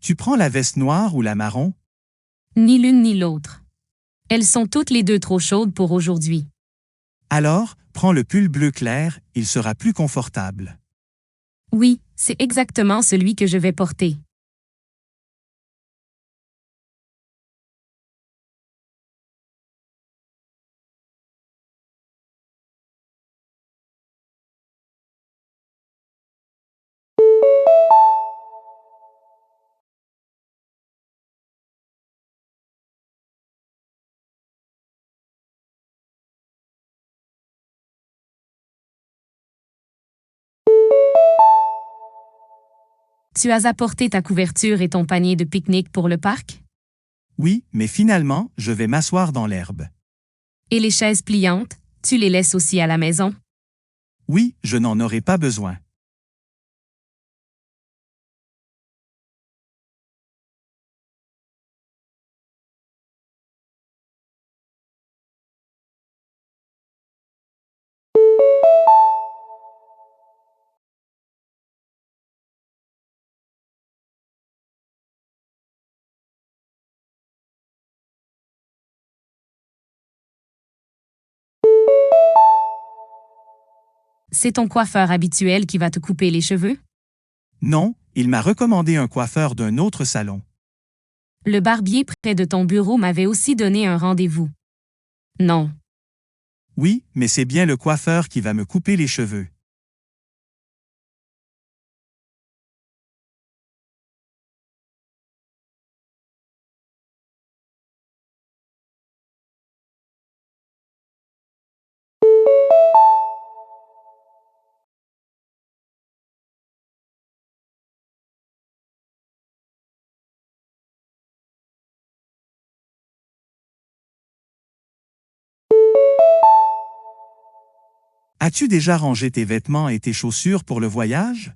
Tu prends la veste noire ou la marron? Ni l'une ni l'autre. Elles sont toutes les deux trop chaudes pour aujourd'hui. Alors, prends le pull bleu clair, il sera plus confortable. Oui, c'est exactement celui que je vais porter. Tu as apporté ta couverture et ton panier de pique-nique pour le parc? Oui, mais finalement, je vais m'asseoir dans l'herbe. Et les chaises pliantes, tu les laisses aussi à la maison? Oui, je n'en aurai pas besoin. C'est ton coiffeur habituel qui va te couper les cheveux? Non, il m'a recommandé un coiffeur d'un autre salon. Le barbier près de ton bureau m'avait aussi donné un rendez-vous. Non. Oui, mais c'est bien le coiffeur qui va me couper les cheveux. As-tu déjà rangé tes vêtements et tes chaussures pour le voyage?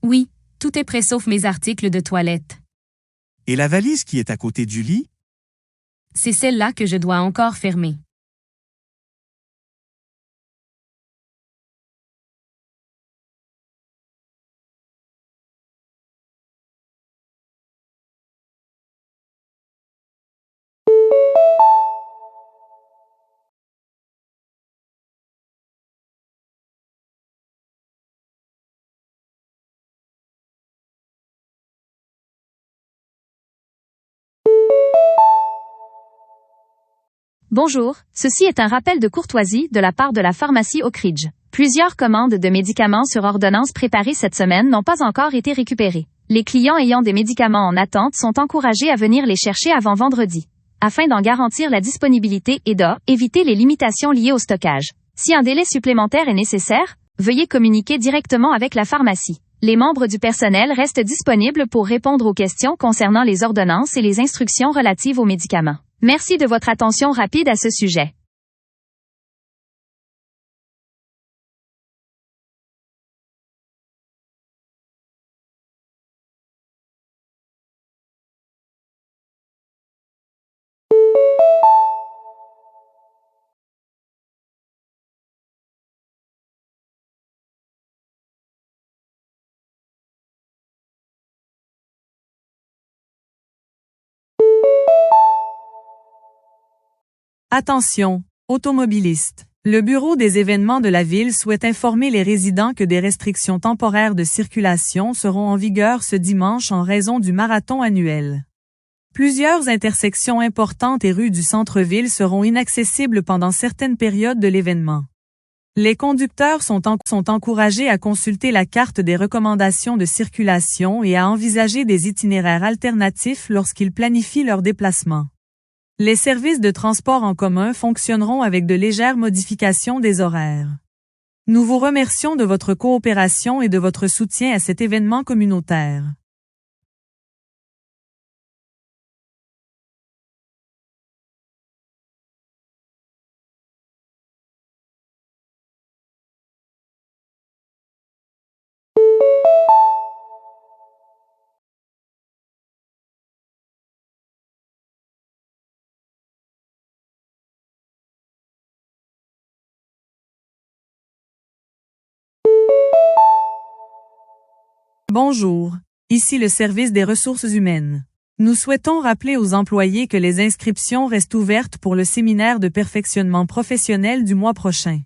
Oui, tout est prêt sauf mes articles de toilette. Et la valise qui est à côté du lit? C'est celle-là que je dois encore fermer. Bonjour, ceci est un rappel de courtoisie de la part de la pharmacie Oak Ridge. Plusieurs commandes de médicaments sur ordonnance préparées cette semaine n'ont pas encore été récupérées. Les clients ayant des médicaments en attente sont encouragés à venir les chercher avant vendredi, afin d'en garantir la disponibilité et d'éviter les limitations liées au stockage. Si un délai supplémentaire est nécessaire, veuillez communiquer directement avec la pharmacie. Les membres du personnel restent disponibles pour répondre aux questions concernant les ordonnances et les instructions relatives aux médicaments. Merci de votre attention rapide à ce sujet. Attention, automobilistes. Le bureau des événements de la ville souhaite informer les résidents que des restrictions temporaires de circulation seront en vigueur ce dimanche en raison du marathon annuel. Plusieurs intersections importantes et rues du centre-ville seront inaccessibles pendant certaines périodes de l'événement. Les conducteurs sont encouragés à consulter la carte des recommandations de circulation et à envisager des itinéraires alternatifs lorsqu'ils planifient leur déplacement. Les services de transport en commun fonctionneront avec de légères modifications des horaires. Nous vous remercions de votre coopération et de votre soutien à cet événement communautaire. Bonjour. Ici le service des ressources humaines. Nous souhaitons rappeler aux employés que les inscriptions restent ouvertes pour le séminaire de perfectionnement professionnel du mois prochain.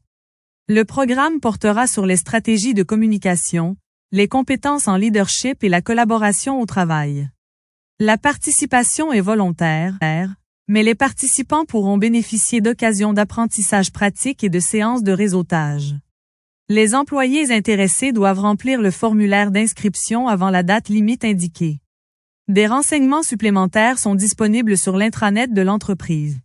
Le programme portera sur les stratégies de communication, les compétences en leadership et la collaboration au travail. La participation est volontaire, mais les participants pourront bénéficier d'occasions d'apprentissage pratique et de séances de réseautage. Les employés intéressés doivent remplir le formulaire d'inscription avant la date limite indiquée. Des renseignements supplémentaires sont disponibles sur l'intranet de l'entreprise.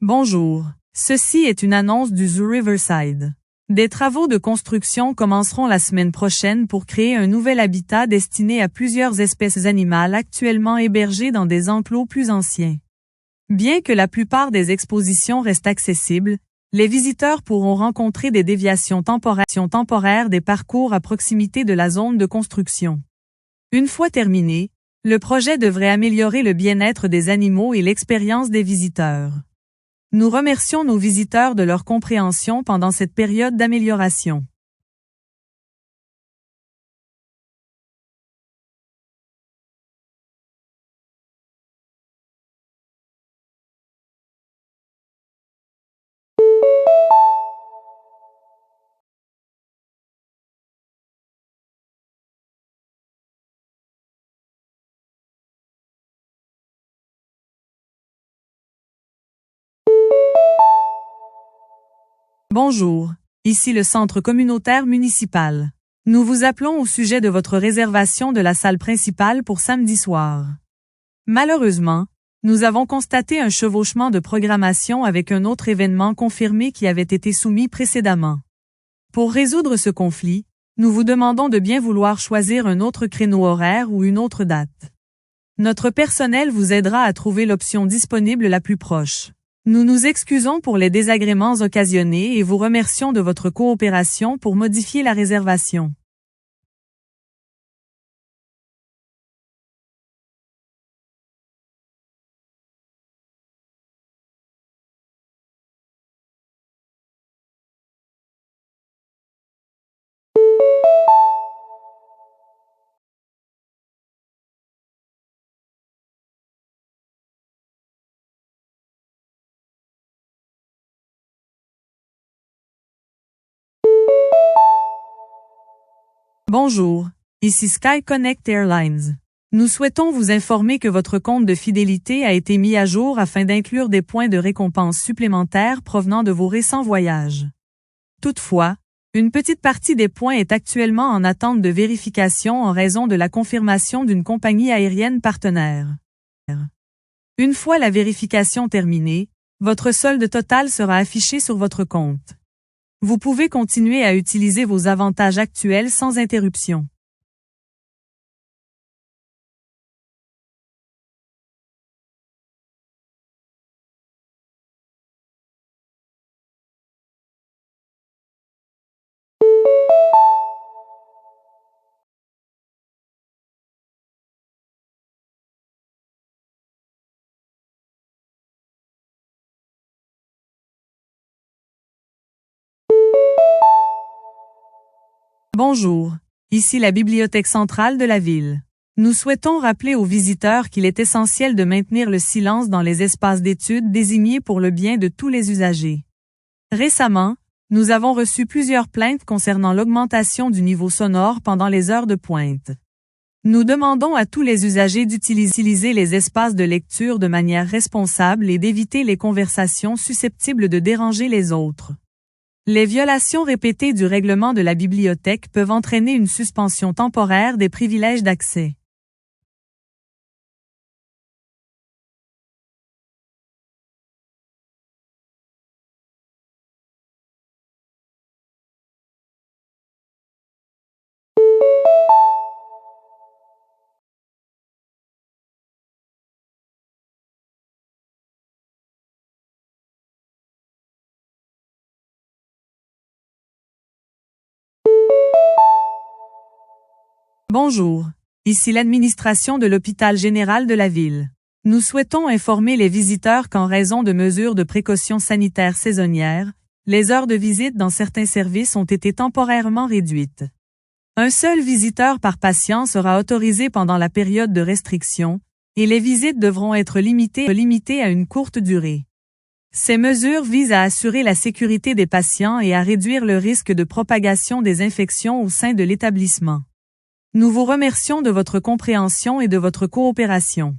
Bonjour. Ceci est une annonce du Zoo Riverside. Des travaux de construction commenceront la semaine prochaine pour créer un nouvel habitat destiné à plusieurs espèces animales actuellement hébergées dans des enclos plus anciens. Bien que la plupart des expositions restent accessibles, les visiteurs pourront rencontrer des déviations temporaires des parcours à proximité de la zone de construction. Une fois terminé, le projet devrait améliorer le bien-être des animaux et l'expérience des visiteurs. Nous remercions nos visiteurs de leur compréhension pendant cette période d'amélioration. Bonjour. Ici le centre communautaire municipal. Nous vous appelons au sujet de votre réservation de la salle principale pour samedi soir. Malheureusement, nous avons constaté un chevauchement de programmation avec un autre événement confirmé qui avait été soumis précédemment. Pour résoudre ce conflit, nous vous demandons de bien vouloir choisir un autre créneau horaire ou une autre date. Notre personnel vous aidera à trouver l'option disponible la plus proche. Nous nous excusons pour les désagréments occasionnés et vous remercions de votre coopération pour modifier la réservation. Bonjour, ici Sky Connect Airlines. Nous souhaitons vous informer que votre compte de fidélité a été mis à jour afin d'inclure des points de récompense supplémentaires provenant de vos récents voyages. Toutefois, une petite partie des points est actuellement en attente de vérification en raison de la confirmation d'une compagnie aérienne partenaire. Une fois la vérification terminée, votre solde total sera affiché sur votre compte. Vous pouvez continuer à utiliser vos avantages actuels sans interruption. Bonjour, ici la bibliothèque centrale de la ville. Nous souhaitons rappeler aux visiteurs qu'il est essentiel de maintenir le silence dans les espaces d'études désignés pour le bien de tous les usagers. Récemment, nous avons reçu plusieurs plaintes concernant l'augmentation du niveau sonore pendant les heures de pointe. Nous demandons à tous les usagers d'utiliser les espaces de lecture de manière responsable et d'éviter les conversations susceptibles de déranger les autres. Les violations répétées du règlement de la bibliothèque peuvent entraîner une suspension temporaire des privilèges d'accès. Bonjour. Ici l'administration de l'hôpital général de la ville. Nous souhaitons informer les visiteurs qu'en raison de mesures de précaution sanitaire saisonnières, les heures de visite dans certains services ont été temporairement réduites. Un seul visiteur par patient sera autorisé pendant la période de restriction, et les visites devront être limitées à une courte durée. Ces mesures visent à assurer la sécurité des patients et à réduire le risque de propagation des infections au sein de l'établissement. Nous vous remercions de votre compréhension et de votre coopération.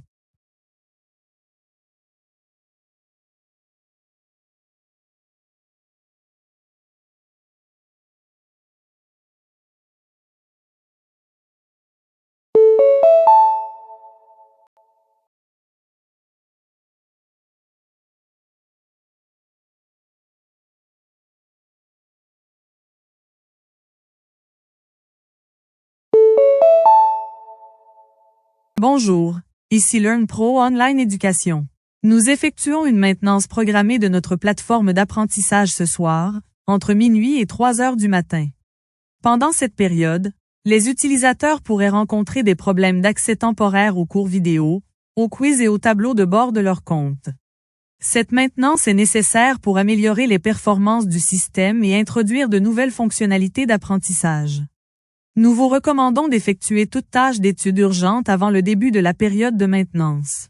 Bonjour. Ici LearnPro Online Éducation. Nous effectuons une maintenance programmée de notre plateforme d'apprentissage ce soir, entre minuit et 3 heures du matin. Pendant cette période, les utilisateurs pourraient rencontrer des problèmes d'accès temporaire aux cours vidéo, aux quiz et aux tableaux de bord de leur compte. Cette maintenance est nécessaire pour améliorer les performances du système et introduire de nouvelles fonctionnalités d'apprentissage. Nous vous recommandons d'effectuer toute tâche d'étude urgente avant le début de la période de maintenance.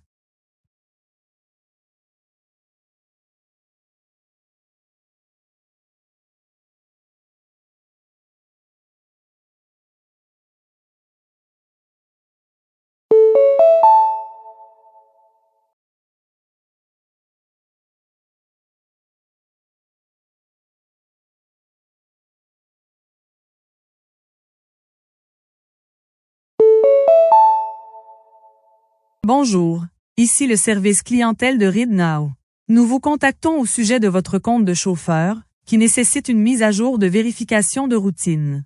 Bonjour. Ici le service clientèle de ReadNow. Nous vous contactons au sujet de votre compte de chauffeur, qui nécessite une mise à jour de vérification de routine.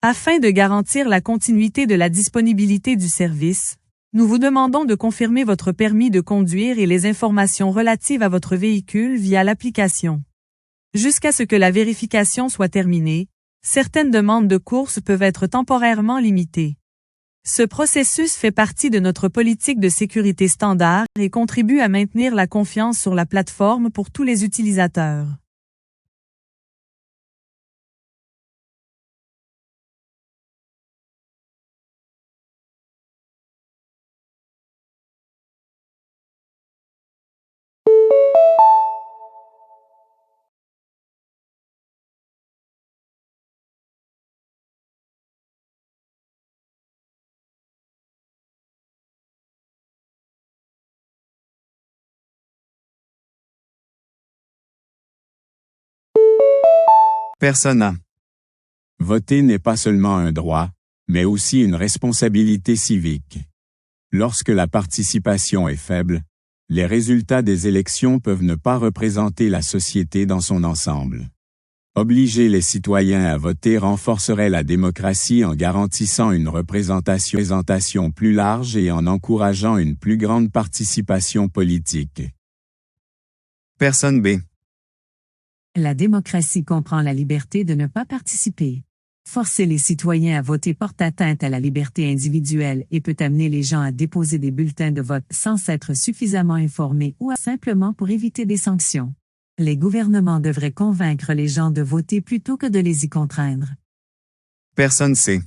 Afin de garantir la continuité de la disponibilité du service, nous vous demandons de confirmer votre permis de conduire et les informations relatives à votre véhicule via l'application. Jusqu'à ce que la vérification soit terminée, certaines demandes de course peuvent être temporairement limitées. Ce processus fait partie de notre politique de sécurité standard et contribue à maintenir la confiance sur la plateforme pour tous les utilisateurs. Personne A. Voter n'est pas seulement un droit, mais aussi une responsabilité civique. Lorsque la participation est faible, les résultats des élections peuvent ne pas représenter la société dans son ensemble. Obliger les citoyens à voter renforcerait la démocratie en garantissant une représentation plus large et en encourageant une plus grande participation politique. Personne B. La démocratie comprend la liberté de ne pas participer. Forcer les citoyens à voter porte atteinte à la liberté individuelle et peut amener les gens à déposer des bulletins de vote sans s'être suffisamment informés ou simplement pour éviter des sanctions. Les gouvernements devraient convaincre les gens de voter plutôt que de les y contraindre. Personne C.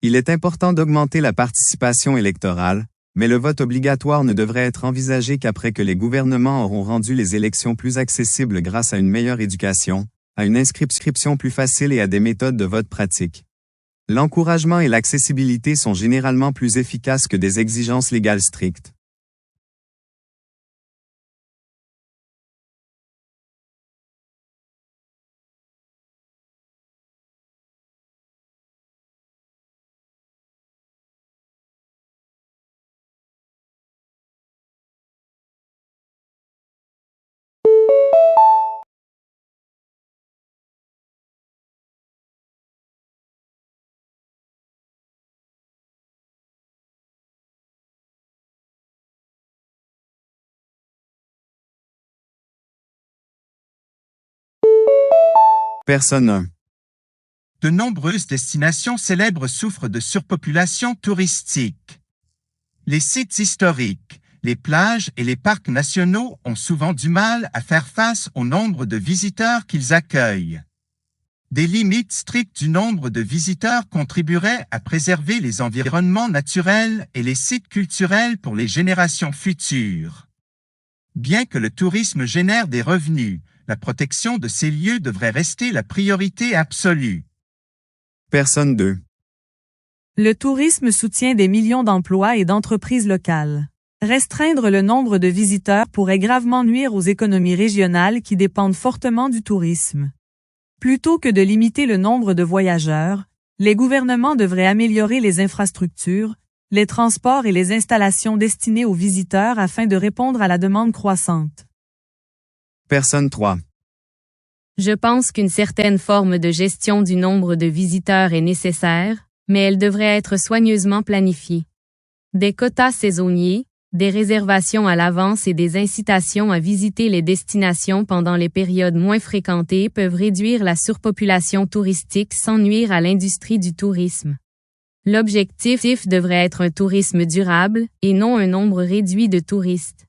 Il est important d'augmenter la participation électorale, mais le vote obligatoire ne devrait être envisagé qu'après que les gouvernements auront rendu les élections plus accessibles grâce à une meilleure éducation, à une inscription plus facile et à des méthodes de vote pratiques. L'encouragement et l'accessibilité sont généralement plus efficaces que des exigences légales strictes. Personne 1. De nombreuses destinations célèbres souffrent de surpopulation touristique. Les sites historiques, les plages et les parcs nationaux ont souvent du mal à faire face au nombre de visiteurs qu'ils accueillent. Des limites strictes du nombre de visiteurs contribueraient à préserver les environnements naturels et les sites culturels pour les générations futures. Bien que le tourisme génère des revenus, la protection de ces lieux devrait rester la priorité absolue. Personne 2. Le tourisme soutient des millions d'emplois et d'entreprises locales. Restreindre le nombre de visiteurs pourrait gravement nuire aux économies régionales qui dépendent fortement du tourisme. Plutôt que de limiter le nombre de voyageurs, les gouvernements devraient améliorer les infrastructures, les transports et les installations destinées aux visiteurs afin de répondre à la demande croissante. Personne 3. Je pense qu'une certaine forme de gestion du nombre de visiteurs est nécessaire, mais elle devrait être soigneusement planifiée. Des quotas saisonniers, des réservations à l'avance et des incitations à visiter les destinations pendant les périodes moins fréquentées peuvent réduire la surpopulation touristique sans nuire à l'industrie du tourisme. L'objectif devrait être un tourisme durable, et non un nombre réduit de touristes.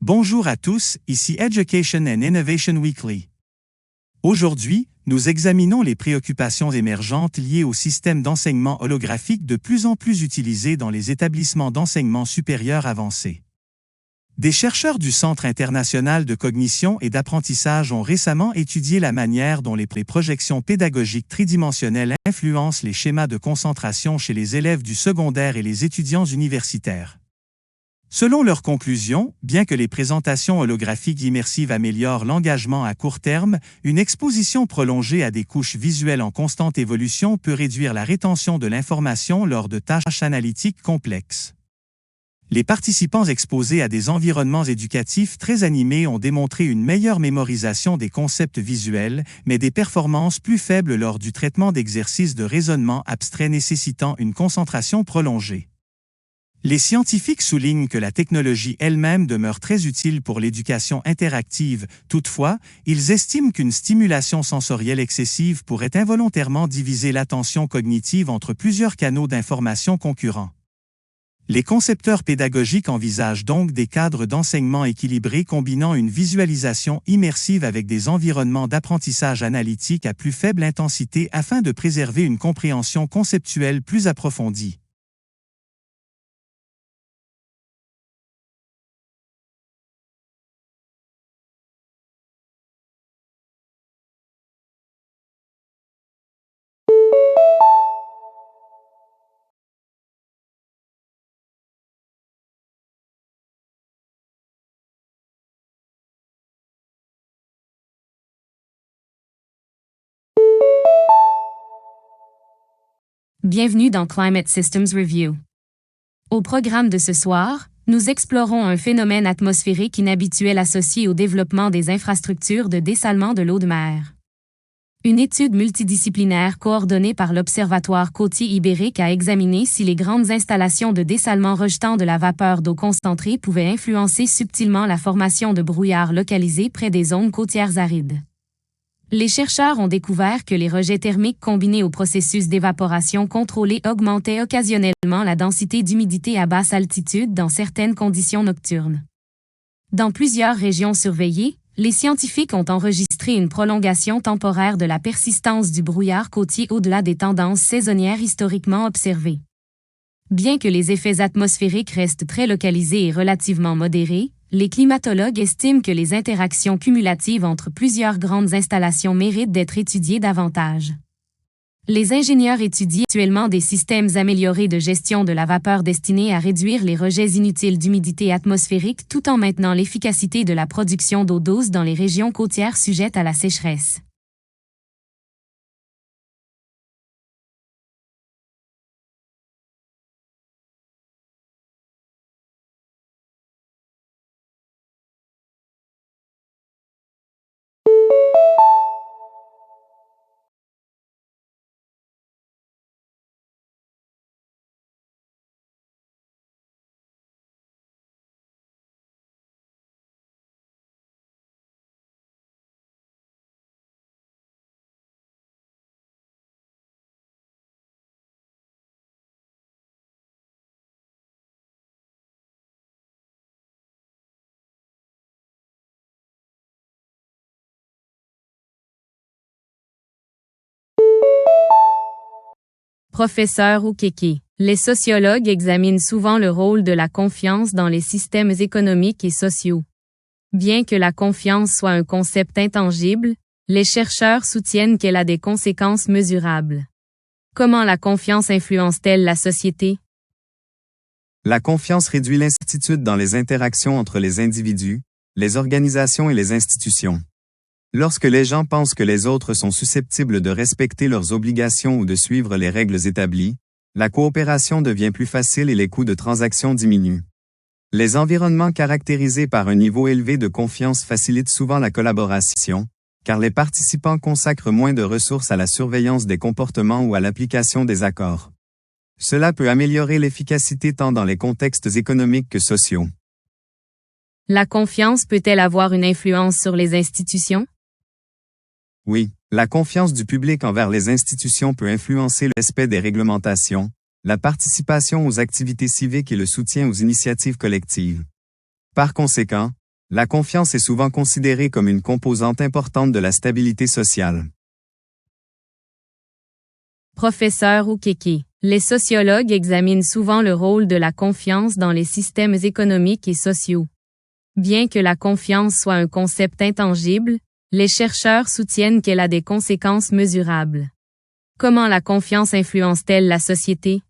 Bonjour à tous, ici Education and Innovation Weekly. Aujourd'hui, nous examinons les préoccupations émergentes liées au système d'enseignement holographique de plus en plus utilisé dans les établissements d'enseignement supérieur avancé. Des chercheurs du Centre international de cognition et d'apprentissage ont récemment étudié la manière dont les projections pédagogiques tridimensionnelles influencent les schémas de concentration chez les élèves du secondaire et les étudiants universitaires. Selon leurs conclusions, bien que les présentations holographiques immersives améliorent l'engagement à court terme, une exposition prolongée à des couches visuelles en constante évolution peut réduire la rétention de l'information lors de tâches analytiques complexes. Les participants exposés à des environnements éducatifs très animés ont démontré une meilleure mémorisation des concepts visuels, mais des performances plus faibles lors du traitement d'exercices de raisonnement abstrait nécessitant une concentration prolongée. Les scientifiques soulignent que la technologie elle-même demeure très utile pour l'éducation interactive. Toutefois, ils estiment qu'une stimulation sensorielle excessive pourrait involontairement diviser l'attention cognitive entre plusieurs canaux d'information concurrents. Les concepteurs pédagogiques envisagent donc des cadres d'enseignement équilibrés combinant une visualisation immersive avec des environnements d'apprentissage analytique à plus faible intensité afin de préserver une compréhension conceptuelle plus approfondie. Bienvenue dans Climate Systems Review. Au programme de ce soir, nous explorons un phénomène atmosphérique inhabituel associé au développement des infrastructures de dessalement de l'eau de mer. Une étude multidisciplinaire coordonnée par l'Observatoire côtier ibérique a examiné si les grandes installations de dessalement rejetant de la vapeur d'eau concentrée pouvaient influencer subtilement la formation de brouillards localisés près des zones côtières arides. Les chercheurs ont découvert que les rejets thermiques combinés au processus d'évaporation contrôlé augmentaient occasionnellement la densité d'humidité à basse altitude dans certaines conditions nocturnes. Dans plusieurs régions surveillées, les scientifiques ont enregistré une prolongation temporaire de la persistance du brouillard côtier au-delà des tendances saisonnières historiquement observées. Bien que les effets atmosphériques restent très localisés et relativement modérés, les climatologues estiment que les interactions cumulatives entre plusieurs grandes installations méritent d'être étudiées davantage. Les ingénieurs étudient actuellement des systèmes améliorés de gestion de la vapeur destinés à réduire les rejets inutiles d'humidité atmosphérique tout en maintenant l'efficacité de la production d'eau douce dans les régions côtières sujettes à la sécheresse. Professeur Oukeke. Les sociologues examinent souvent le rôle de la confiance dans les systèmes économiques et sociaux. Bien que la confiance soit un concept intangible, les chercheurs soutiennent qu'elle a des conséquences mesurables. Comment la confiance influence-t-elle la société? La confiance réduit l'incertitude dans les interactions entre les individus, les organisations et les institutions. Lorsque les gens pensent que les autres sont susceptibles de respecter leurs obligations ou de suivre les règles établies, la coopération devient plus facile et les coûts de transaction diminuent. Les environnements caractérisés par un niveau élevé de confiance facilitent souvent la collaboration, car les participants consacrent moins de ressources à la surveillance des comportements ou à l'application des accords. Cela peut améliorer l'efficacité tant dans les contextes économiques que sociaux. La confiance peut-elle avoir une influence sur les institutions? Oui, la confiance du public envers les institutions peut influencer le respect des réglementations, la participation aux activités civiques et le soutien aux initiatives collectives. Par conséquent, la confiance est souvent considérée comme une composante importante de la stabilité sociale. Professeur Oukeke. Les sociologues examinent souvent le rôle de la confiance dans les systèmes économiques et sociaux. Bien que la confiance soit un concept intangible, les chercheurs soutiennent qu'elle a des conséquences mesurables. Comment la confiance influence-t-elle la société?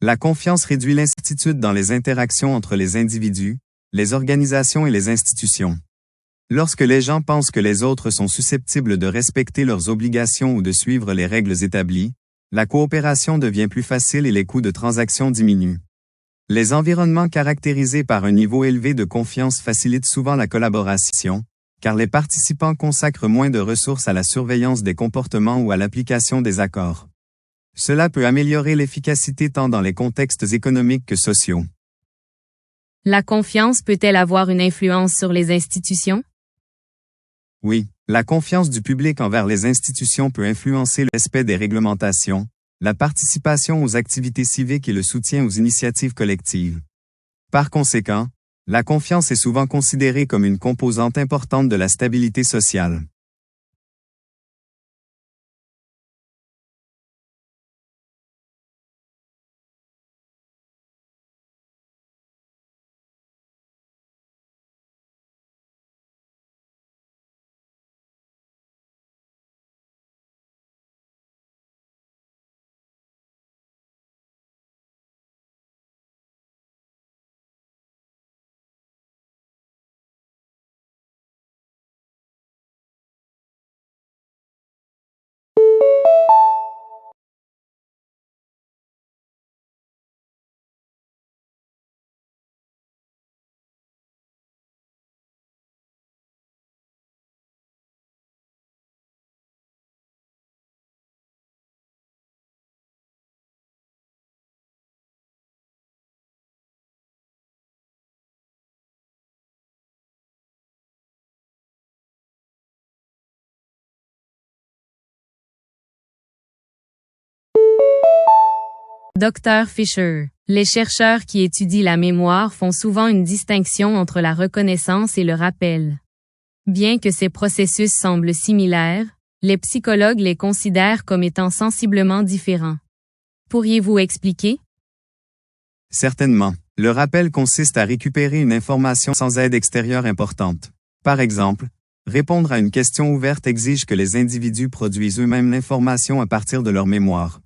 La confiance réduit l'incertitude dans les interactions entre les individus, les organisations et les institutions. Lorsque les gens pensent que les autres sont susceptibles de respecter leurs obligations ou de suivre les règles établies, la coopération devient plus facile et les coûts de transaction diminuent. Les environnements caractérisés par un niveau élevé de confiance facilitent souvent la collaboration, car les participants consacrent moins de ressources à la surveillance des comportements ou à l'application des accords. Cela peut améliorer l'efficacité tant dans les contextes économiques que sociaux. La confiance peut-elle avoir une influence sur les institutions? Oui, la confiance du public envers les institutions peut influencer le respect des réglementations, la participation aux activités civiques et le soutien aux initiatives collectives. Par conséquent, la confiance est souvent considérée comme une composante importante de la stabilité sociale. Dr Fisher. Les chercheurs qui étudient la mémoire font souvent une distinction entre la reconnaissance et le rappel. Bien que ces processus semblent similaires, les psychologues les considèrent comme étant sensiblement différents. Pourriez-vous expliquer? Certainement. Le rappel consiste à récupérer une information sans aide extérieure importante. Par exemple, répondre à une question ouverte exige que les individus produisent eux-mêmes l'information à partir de leur mémoire.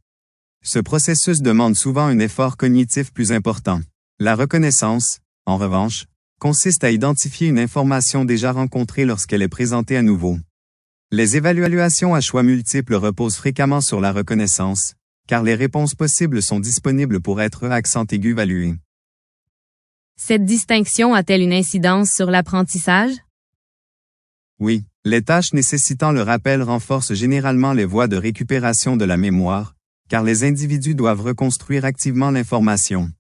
Ce processus demande souvent un effort cognitif plus important. La reconnaissance, en revanche, consiste à identifier une information déjà rencontrée lorsqu'elle est présentée à nouveau. Les évaluations à choix multiples reposent fréquemment sur la reconnaissance, car les réponses possibles sont disponibles pour être accent aigu évaluées. Cette distinction a-t-elle une incidence sur l'apprentissage? Oui, les tâches nécessitant le rappel renforcent généralement les voies de récupération de la mémoire, car les individus doivent reconstruire activement l'information.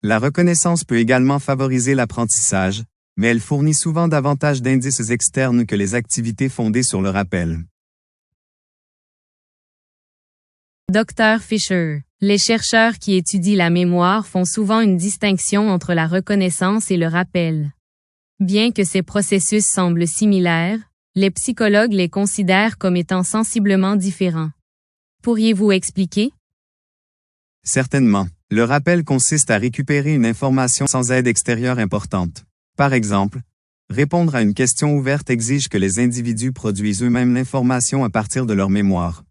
La reconnaissance peut également favoriser l'apprentissage, mais elle fournit souvent davantage d'indices externes que les activités fondées sur le rappel. Dr Fisher. Les chercheurs qui étudient la mémoire font souvent une distinction entre la reconnaissance et le rappel. Bien que ces processus semblent similaires, les psychologues les considèrent comme étant sensiblement différents. Pourriez-vous expliquer? Certainement. Le rappel consiste à récupérer une information sans aide extérieure importante. Par exemple, répondre à une question ouverte exige que les individus produisent eux-mêmes l'information à partir de leur mémoire.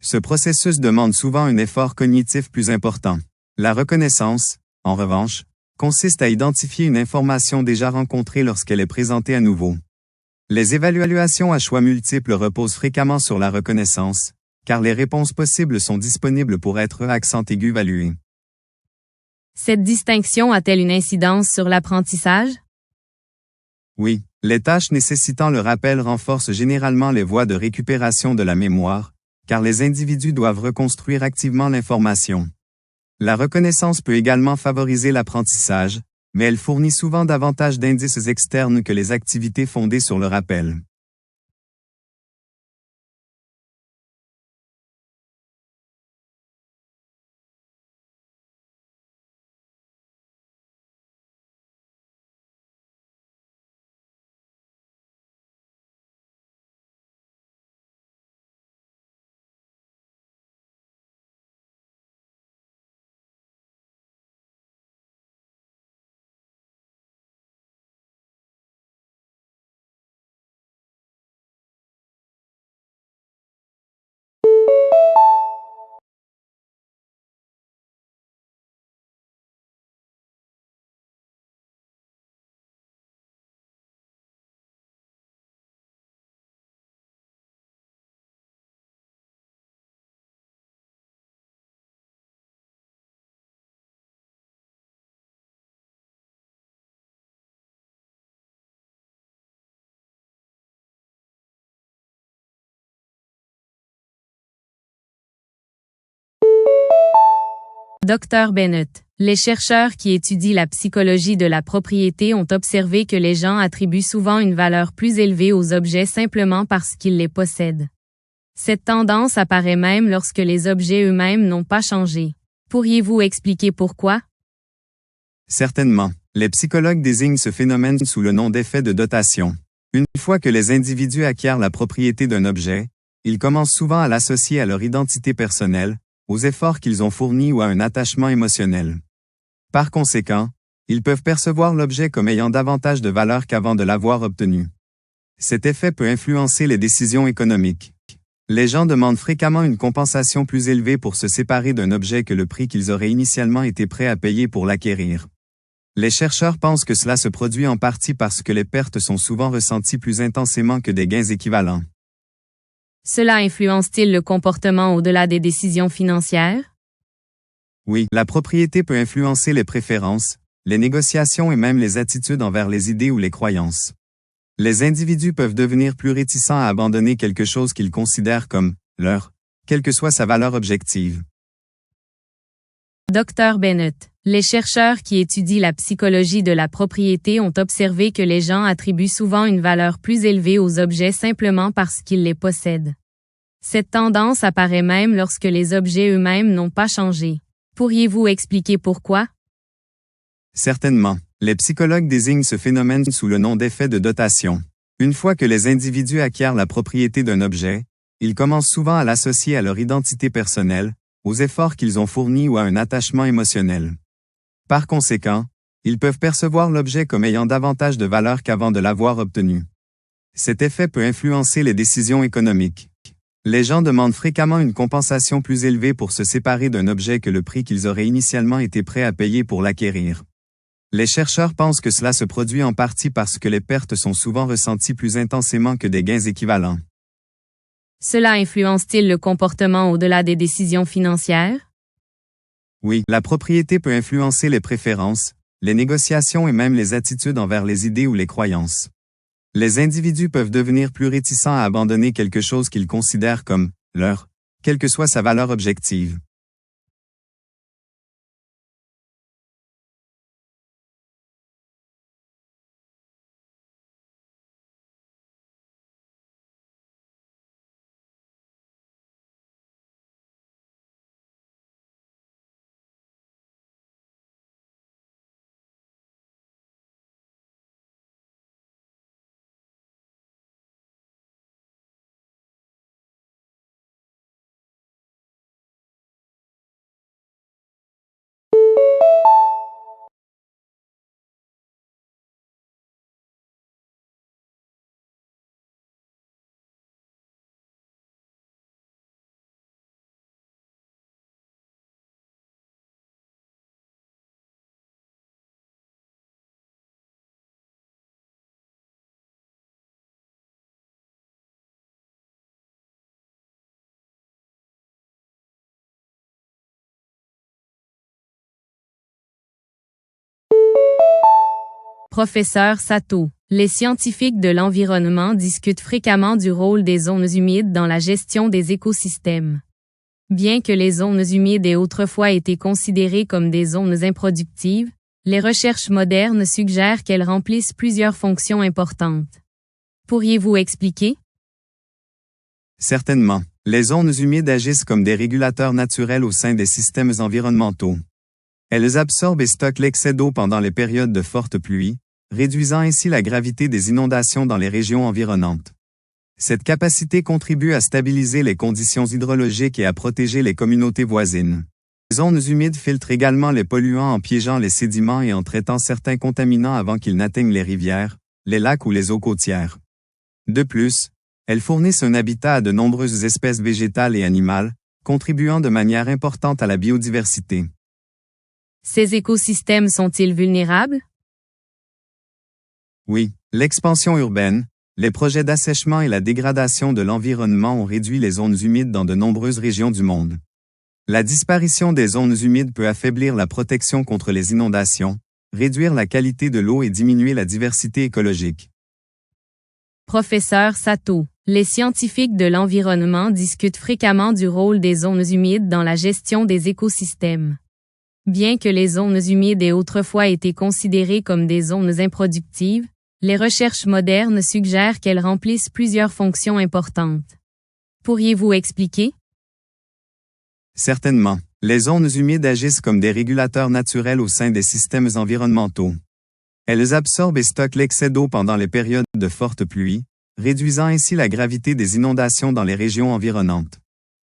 Ce processus demande souvent un effort cognitif plus important. La reconnaissance, en revanche, consiste à identifier une information déjà rencontrée lorsqu'elle est présentée à nouveau. Les évaluations à choix multiples reposent fréquemment sur la reconnaissance, car les réponses possibles sont disponibles pour être accent aigu évaluées. Cette distinction a-t-elle une incidence sur l'apprentissage? Oui, les tâches nécessitant le rappel renforcent généralement les voies de récupération de la mémoire, car les individus doivent reconstruire activement l'information. La reconnaissance peut également favoriser l'apprentissage, mais elle fournit souvent davantage d'indices externes que les activités fondées sur le rappel. Dr Bennett, les chercheurs qui étudient la psychologie de la propriété ont observé que les gens attribuent souvent une valeur plus élevée aux objets simplement parce qu'ils les possèdent. Cette tendance apparaît même lorsque les objets eux-mêmes n'ont pas changé. Pourriez-vous expliquer pourquoi? Certainement. Les psychologues désignent ce phénomène sous le nom d'effet de dotation. Une fois que les individus acquièrent la propriété d'un objet, ils commencent souvent à l'associer à leur identité personnelle, aux efforts qu'ils ont fournis ou à un attachement émotionnel. Par conséquent, ils peuvent percevoir l'objet comme ayant davantage de valeur qu'avant de l'avoir obtenu. Cet effet peut influencer les décisions économiques. Les gens demandent fréquemment une compensation plus élevée pour se séparer d'un objet que le prix qu'ils auraient initialement été prêts à payer pour l'acquérir. Les chercheurs pensent que cela se produit en partie parce que les pertes sont souvent ressenties plus intensément que des gains équivalents. Cela influence-t-il le comportement au-delà des décisions financières? Oui, la propriété peut influencer les préférences, les négociations et même les attitudes envers les idées ou les croyances. Les individus peuvent devenir plus réticents à abandonner quelque chose qu'ils considèrent comme leur, quelle que soit sa valeur objective. Dr Bennett, les chercheurs qui étudient la psychologie de la propriété ont observé que les gens attribuent souvent une valeur plus élevée aux objets simplement parce qu'ils les possèdent. Cette tendance apparaît même lorsque les objets eux-mêmes n'ont pas changé. Pourriez-vous expliquer pourquoi? Certainement. Les psychologues désignent ce phénomène sous le nom d'effet de dotation. Une fois que les individus acquièrent la propriété d'un objet, ils commencent souvent à l'associer à leur identité personnelle, aux efforts qu'ils ont fournis ou à un attachement émotionnel. Par conséquent, ils peuvent percevoir l'objet comme ayant davantage de valeur qu'avant de l'avoir obtenu. Cet effet peut influencer les décisions économiques. Les gens demandent fréquemment une compensation plus élevée pour se séparer d'un objet que le prix qu'ils auraient initialement été prêts à payer pour l'acquérir. Les chercheurs pensent que cela se produit en partie parce que les pertes sont souvent ressenties plus intensément que des gains équivalents. Cela influence-t-il le comportement au-delà des décisions financières? Oui, la propriété peut influencer les préférences, les négociations et même les attitudes envers les idées ou les croyances. Les individus peuvent devenir plus réticents à abandonner quelque chose qu'ils considèrent comme leur, quelle que soit sa valeur objective. Professeur Sato, les scientifiques de l'environnement discutent fréquemment du rôle des zones humides dans la gestion des écosystèmes. Bien que les zones humides aient autrefois été considérées comme des zones improductives, les recherches modernes suggèrent qu'elles remplissent plusieurs fonctions importantes. Pourriez-vous expliquer? Certainement. Les zones humides agissent comme des régulateurs naturels au sein des systèmes environnementaux. Elles absorbent et stockent l'excès d'eau pendant les périodes de fortes pluies, réduisant ainsi la gravité des inondations dans les régions environnantes. Cette capacité contribue à stabiliser les conditions hydrologiques et à protéger les communautés voisines. Les zones humides filtrent également les polluants en piégeant les sédiments et en traitant certains contaminants avant qu'ils n'atteignent les rivières, les lacs ou les eaux côtières. De plus, elles fournissent un habitat à de nombreuses espèces végétales et animales, contribuant de manière importante à la biodiversité. Ces écosystèmes sont-ils vulnérables? Oui, l'expansion urbaine, les projets d'assèchement et la dégradation de l'environnement ont réduit les zones humides dans de nombreuses régions du monde. La disparition des zones humides peut affaiblir la protection contre les inondations, réduire la qualité de l'eau et diminuer la diversité écologique. Professeur Sato, les scientifiques de l'environnement discutent fréquemment du rôle des zones humides dans la gestion des écosystèmes. Bien que les zones humides aient autrefois été considérées comme des zones improductives, les recherches modernes suggèrent qu'elles remplissent plusieurs fonctions importantes. Pourriez-vous expliquer? Certainement. Les zones humides agissent comme des régulateurs naturels au sein des systèmes environnementaux. Elles absorbent et stockent l'excès d'eau pendant les périodes de fortes pluies, réduisant ainsi la gravité des inondations dans les régions environnantes.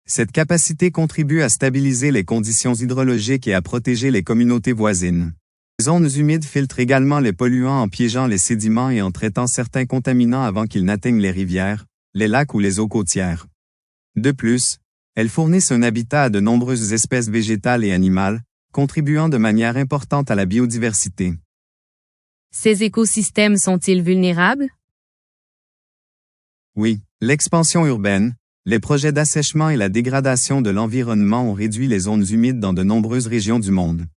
Cette capacité contribue à stabiliser les conditions hydrologiques et à protéger les communautés voisines. Les zones humides filtrent également les polluants en piégeant les sédiments et en traitant certains contaminants avant qu'ils n'atteignent les rivières, les lacs ou les eaux côtières. De plus, elles fournissent un habitat à de nombreuses espèces végétales et animales, contribuant de manière importante à la biodiversité. Ces écosystèmes sont-ils vulnérables? Oui, l'expansion urbaine, les projets d'assèchement et la dégradation de l'environnement ont réduit les zones humides dans de nombreuses régions du monde.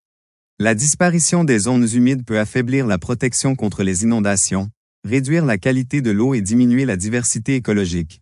La disparition des zones humides peut affaiblir la protection contre les inondations, réduire la qualité de l'eau et diminuer la diversité écologique.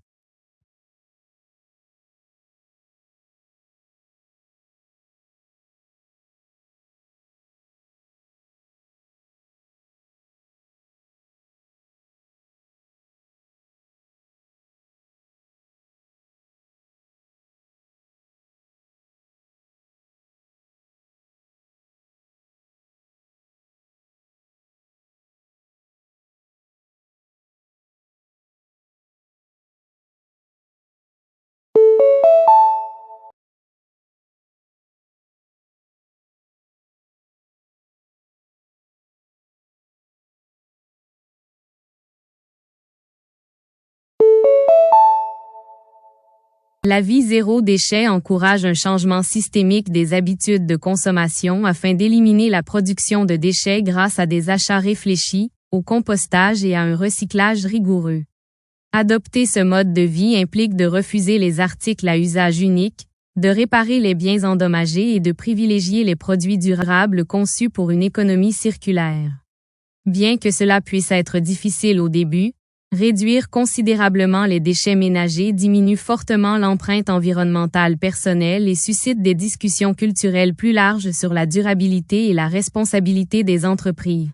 La vie zéro déchet encourage un changement systémique des habitudes de consommation afin d'éliminer la production de déchets grâce à des achats réfléchis, au compostage et à un recyclage rigoureux. Adopter ce mode de vie implique de refuser les articles à usage unique, de réparer les biens endommagés et de privilégier les produits durables conçus pour une économie circulaire. Bien que cela puisse être difficile au début, réduire considérablement les déchets ménagers diminue fortement l'empreinte environnementale personnelle et suscite des discussions culturelles plus larges sur la durabilité et la responsabilité des entreprises.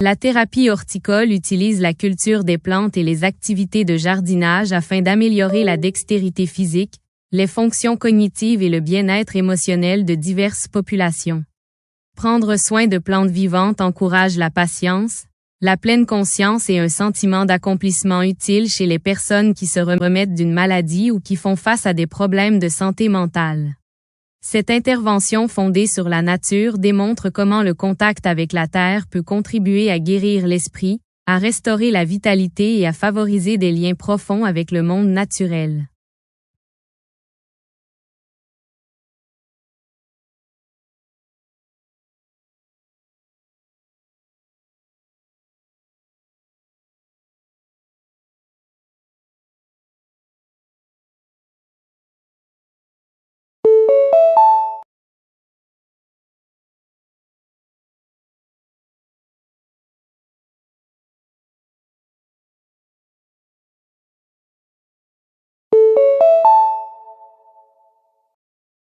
La thérapie horticole utilise la culture des plantes et les activités de jardinage afin d'améliorer la dextérité physique, les fonctions cognitives et le bien-être émotionnel de diverses populations. Prendre soin de plantes vivantes encourage la patience, la pleine conscience et un sentiment d'accomplissement utile chez les personnes qui se remettent d'une maladie ou qui font face à des problèmes de santé mentale. Cette intervention fondée sur la nature démontre comment le contact avec la terre peut contribuer à guérir l'esprit, à restaurer la vitalité et à favoriser des liens profonds avec le monde naturel.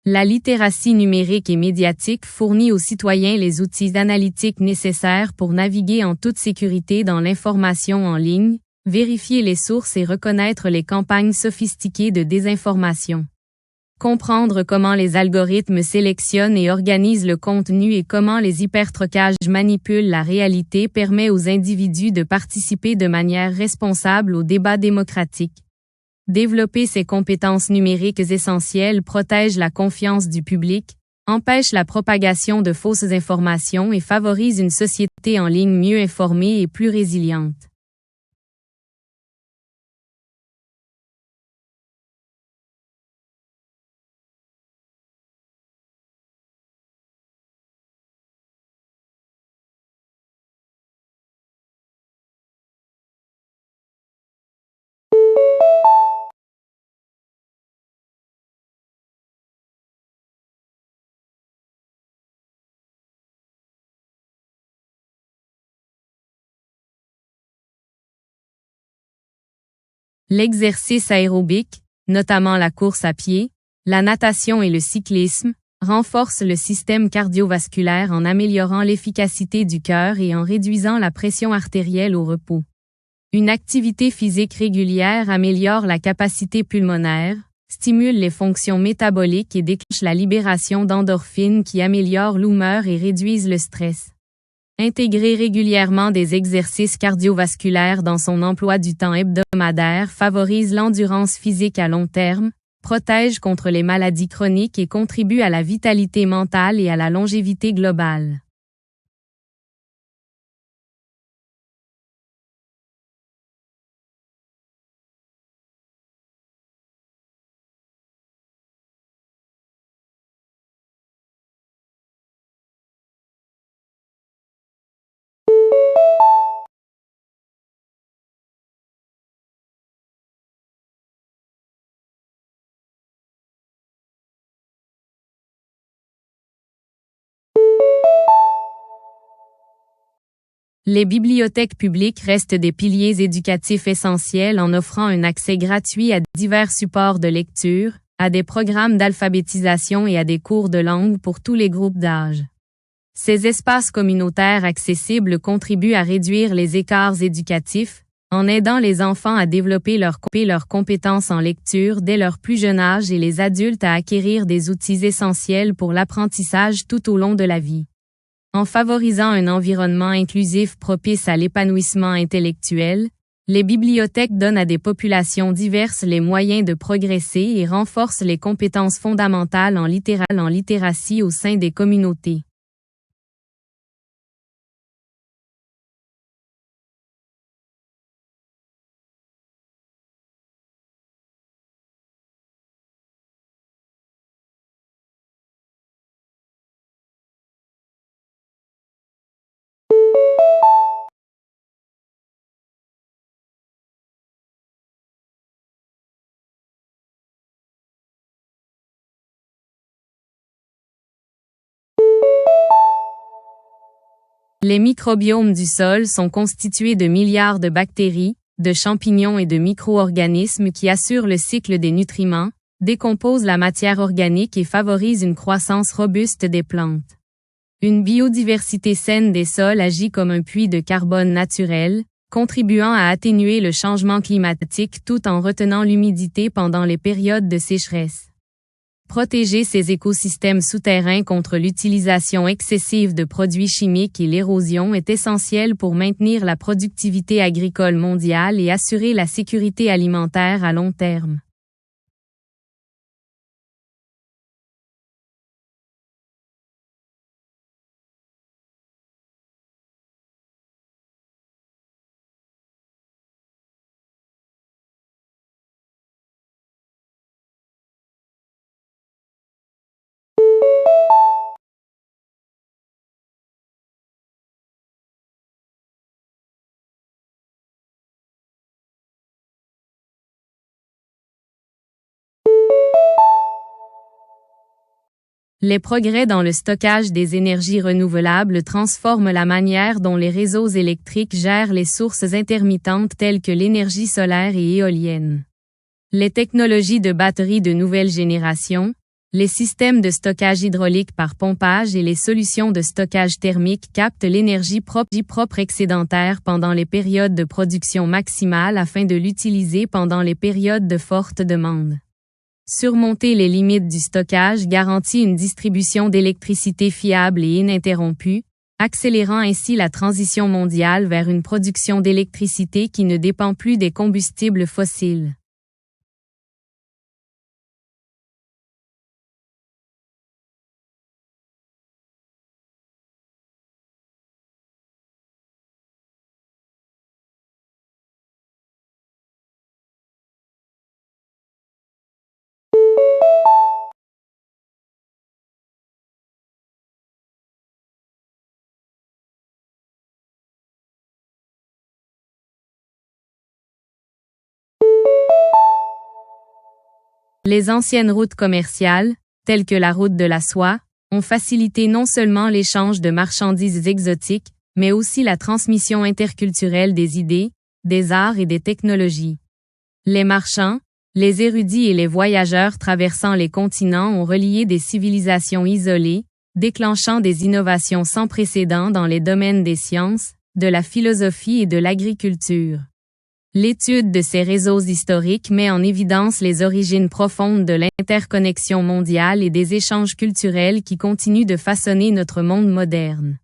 La littératie numérique et médiatique fournit aux citoyens les outils analytiques nécessaires pour naviguer en toute sécurité dans l'information en ligne, vérifier les sources et reconnaître les campagnes sophistiquées de désinformation. Comprendre comment les algorithmes sélectionnent et organisent le contenu et comment les hypertrucages manipulent la réalité permet aux individus de participer de manière responsable au débat démocratique. Développer ces compétences numériques essentielles protège la confiance du public, empêche la propagation de fausses informations et favorise une société en ligne mieux informée et plus résiliente. L'exercice aérobique, notamment la course à pied, la natation et le cyclisme, renforce le système cardiovasculaire en améliorant l'efficacité du cœur et en réduisant la pression artérielle au repos. Une activité physique régulière améliore la capacité pulmonaire, stimule les fonctions métaboliques et déclenche la libération d'endorphines qui améliorent l'humeur et réduisent le stress. Intégrer régulièrement des exercices cardiovasculaires dans son emploi du temps hebdomadaire favorise l'endurance physique à long terme, protège contre les maladies chroniques et contribue à la vitalité mentale et à la longévité globale. Les bibliothèques publiques restent des piliers éducatifs essentiels en offrant un accès gratuit à divers supports de lecture, à des programmes d'alphabétisation et à des cours de langue pour tous les groupes d'âge. Ces espaces communautaires accessibles contribuent à réduire les écarts éducatifs, en aidant les enfants à développer leurs compétences en lecture dès leur plus jeune âge et les adultes à acquérir des outils essentiels pour l'apprentissage tout au long de la vie. En favorisant un environnement inclusif propice à l'épanouissement intellectuel, les bibliothèques donnent à des populations diverses les moyens de progresser et renforcent les compétences fondamentales en littératie au sein des communautés. Les microbiomes du sol sont constitués de milliards de bactéries, de champignons et de micro-organismes qui assurent le cycle des nutriments, décomposent la matière organique et favorisent une croissance robuste des plantes. Une biodiversité saine des sols agit comme un puits de carbone naturel, contribuant à atténuer le changement climatique tout en retenant l'humidité pendant les périodes de sécheresse. Protéger ces écosystèmes souterrains contre l'utilisation excessive de produits chimiques et l'érosion est essentiel pour maintenir la productivité agricole mondiale et assurer la sécurité alimentaire à long terme. Les progrès dans le stockage des énergies renouvelables transforment la manière dont les réseaux électriques gèrent les sources intermittentes telles que l'énergie solaire et éolienne. Les technologies de batteries de nouvelle génération, les systèmes de stockage hydraulique par pompage et les solutions de stockage thermique captent l'énergie propre excédentaire pendant les périodes de production maximale afin de l'utiliser pendant les périodes de forte demande. Surmonter les limites du stockage garantit une distribution d'électricité fiable et ininterrompue, accélérant ainsi la transition mondiale vers une production d'électricité qui ne dépend plus des combustibles fossiles. Les anciennes routes commerciales, telles que la route de la soie, ont facilité non seulement l'échange de marchandises exotiques, mais aussi la transmission interculturelle des idées, des arts et des technologies. Les marchands, les érudits et les voyageurs traversant les continents ont relié des civilisations isolées, déclenchant des innovations sans précédent dans les domaines des sciences, de la philosophie et de l'agriculture. L'étude de ces réseaux historiques met en évidence les origines profondes de l'interconnexion mondiale et des échanges culturels qui continuent de façonner notre monde moderne.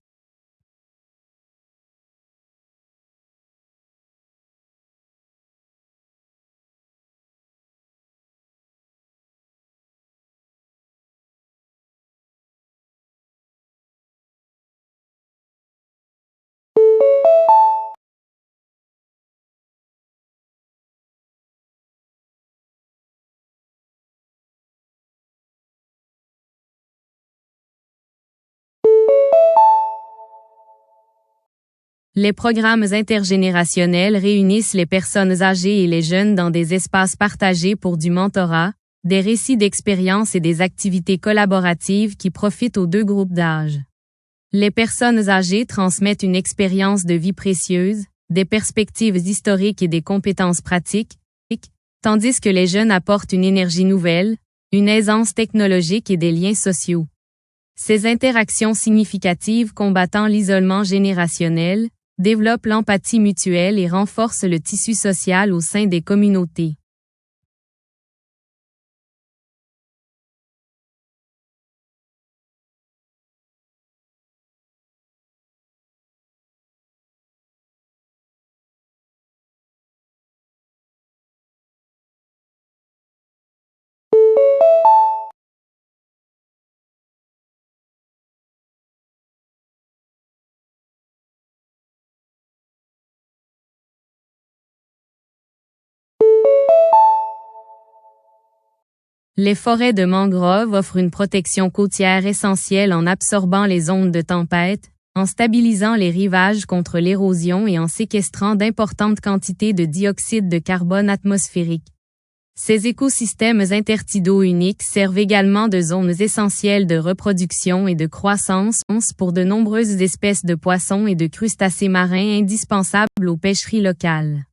Les programmes intergénérationnels réunissent les personnes âgées et les jeunes dans des espaces partagés pour du mentorat, des récits d'expériences et des activités collaboratives qui profitent aux deux groupes d'âge. Les personnes âgées transmettent une expérience de vie précieuse, des perspectives historiques et des compétences pratiques, tandis que les jeunes apportent une énergie nouvelle, une aisance technologique et des liens sociaux. Ces interactions significatives combattant l'isolement générationnel, développent l'empathie mutuelle et renforcent le tissu social au sein des communautés. Les forêts de mangroves offrent une protection côtière essentielle en absorbant les ondes de tempête, en stabilisant les rivages contre l'érosion et en séquestrant d'importantes quantités de dioxyde de carbone atmosphérique. Ces écosystèmes intertidaux uniques servent également de zones essentielles de reproduction et de croissance pour de nombreuses espèces de poissons et de crustacés marins indispensables aux pêcheries locales.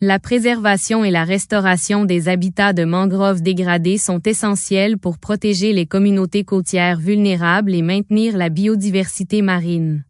La préservation et la restauration des habitats de mangroves dégradés sont essentiels pour protéger les communautés côtières vulnérables et maintenir la biodiversité marine.